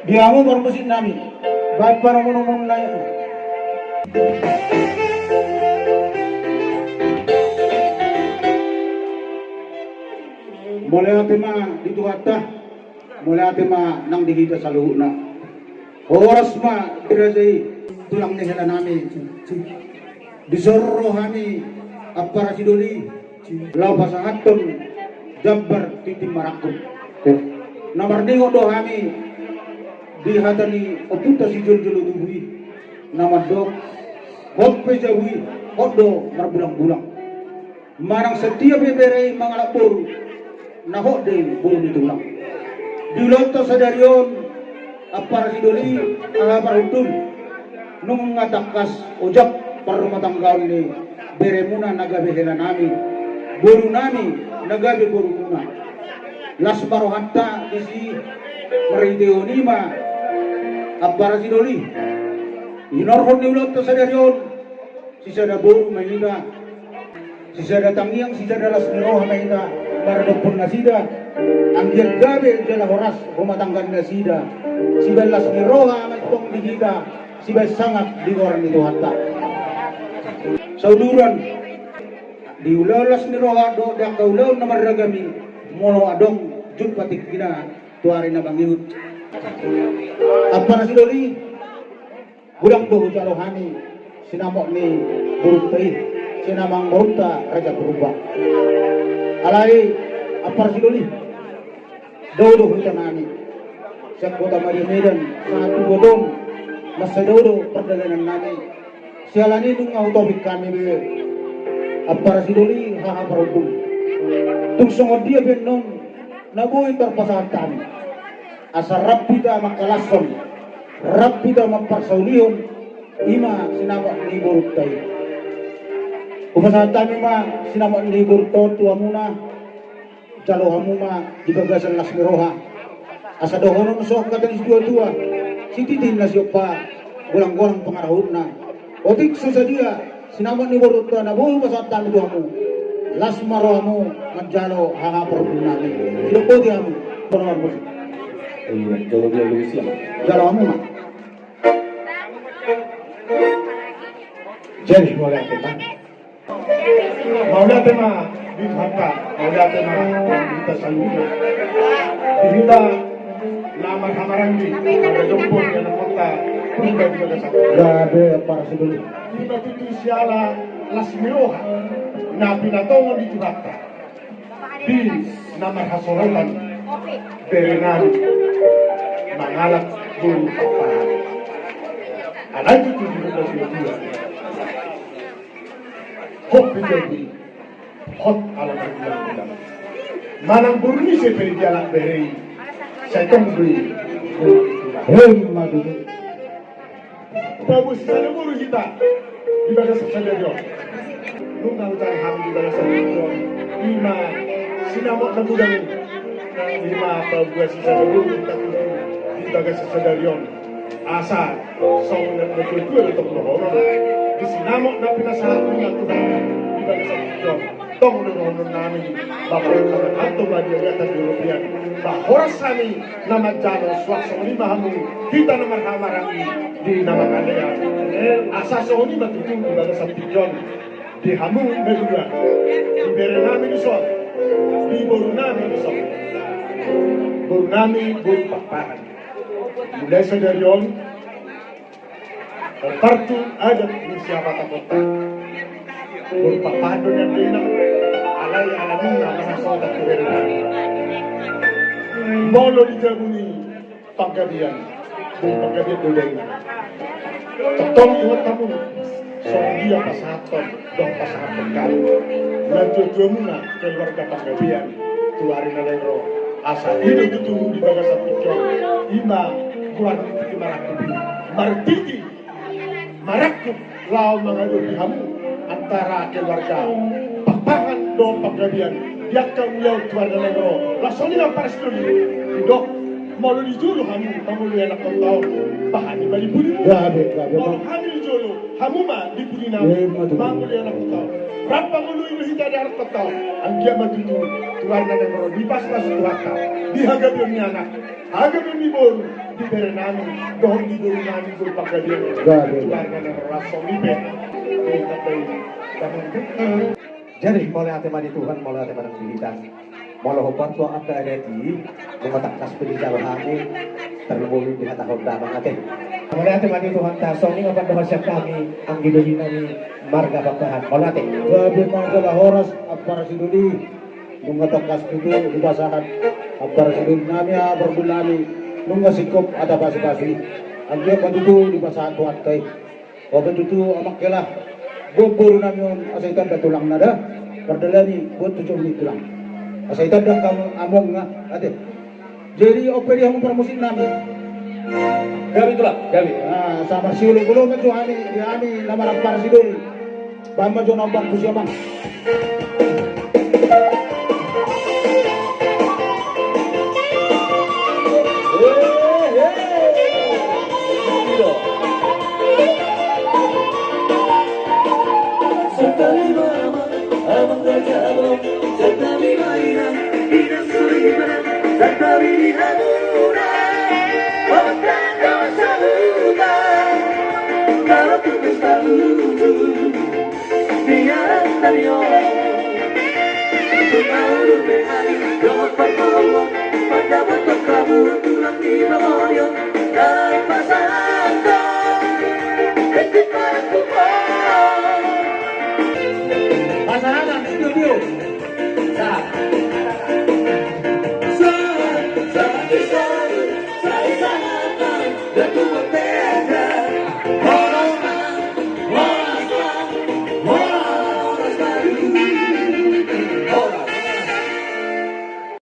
Dia mo mesin namin. Ba't para mo naman na yan? Mulai ate ma dito hata. Mulai ate ma nang dihita sa luho na. Oras ma dirajay tulang ni hela namin. Disorro kami apara sidoli. Law sa haton jabbar titim marakot. Namardingo do kami di hatani oputa si jol-jolo tubuhi nama dok hot pejawi hot do marbulang-bulang marang setiap beberei mangalak boru na hot de boru ditulang di loto sadarion apar sidoli ahapar hutum nung ngatakas ojak parumatanggaon ni beremuna nagabe hela nami boru nami nagabe boru muna las barohatta isi meriteonima abara sidoli inorhon ni ulot sa daryon sisada boru mahina sisada tangiang sisada las niroha mahina maradopon na sida ang gabe jala horas rumatanggan na sida sibel las niroha matong digida sibel sangat di orang itu hatta sauduran di ulaw las niroha do da kaulaw na maragami mono adong jud patik gina tuari na bangiut apa nasi doli budak doh jalohani sinamok ni buruntai sinamang burunta raja berubah alai apa nasi doli dodo hutanani siap kota Maria Medan satu bodong masa dodo perdagangan nami sialani dung autobik kami be apa nasi doli haha perudung tung songod dia benon nabuin terpasatan asa rabbita makalason rabbita mamparsaulion ima sinama ni burutay umasatan ima sinama ni burutay tua muna jalo hamuma dibagasan las miroha asa dohonon sok katang dua-dua sititin las yopa gulang-gulang pengarahut na otik susadia sinama ni burutay na buh umasatan dua mu las marohamu menjalo haha perunami hidup ko diamu penawar musik Kalau dia lulus lah. Jalan kamu mak. Jadi mulai tema. Maulah tema di Dhaka, maulah tema kita saluna. Kita lama kamaran di Jompor yang kota Purba di Kota Sakti. Gabe para sedulur. Kita tutu siala las miroha na pinatongo di Dhaka. Di nama hasorotan berenang mangalak bulu papahan. Alay itu di rumah dua. Hot jadi hot ala berbulan-bulan. Manang burni seperi jalan beri. Saya tunggu. Madu. Bagus sana buru kita. Di bagas saja. Nunggu hutan ham di bagas saja. Lima sinamok nabudan. Lima bagus sisa buru kita tuju. Di bagas saja. Asa song na nagkultura ito kunohono di sinamok na pinasahat ng Tuhan di bagas saja. Tong nunohono namin bapak kami ato ba di agatan European bahoras kami na madjano swakso ni mahamu kita na marhamarami di nama kanaya asa so ni matutu di bagas saja di hamu medula di bere namin iso di boru namin iso boru namin boru papahan mulai dari yon partu ada di siapa kota berpapahan dengan dina alai alamin nama soda kebenaran molo di jabuni paggabian dodeng tetong ingat kamu dia pasaton dong pasaton kali lanjutnya keluarga paggabian tuari nalero asa hidup itu di bagasan pikir ima buat itu martiti marakuk lau mengadu hamu antara keluarga papangan do paggabian dia kau liau tuan negro langsungnya paras dulu dok mau di julu kamu lu anak kau tahu bahan di balik budi mu Gabe mau bang. kamu di julu kamu mah di budi Eh, namu matu. mau lu anak kau tahu berapa mulu ini hita dari kau tahu anggia matu tu tuan dan yang di pas tuata di harga dunia anak harga dunia bor di berenami dohon di bor nami bor pakai dia Gabe. tuan dan yang rasa di be di tapi Jadi mulai ate mani Tuhan mulai ate manang dihitas. Mulai hopan tua apa ada di mengotak kas penjara kami terlebih di hata honda bang ate. Mulai ate mani Tuhan ta soni apa doa siap kami ang gidohin kami marga bakahan mulai ate. Gabe mangkala horas apara siduli nunga takas itu di basahan apara siduli nami berbulani nunga sikop ada basi-basi anggia padudu di basahan tuat kai o padudu amak kela bobor nami asaitan da tulang nada perdalani buat tujuh menit tulang asaitan da kamu among nga ate jadi operi ang promosi nami Gabi itulah, Gabi. ah sama si ulo-ulo kan ami nama apara siduli bamba jo nombang kusiamang Pada waktu kamu tulang di bawah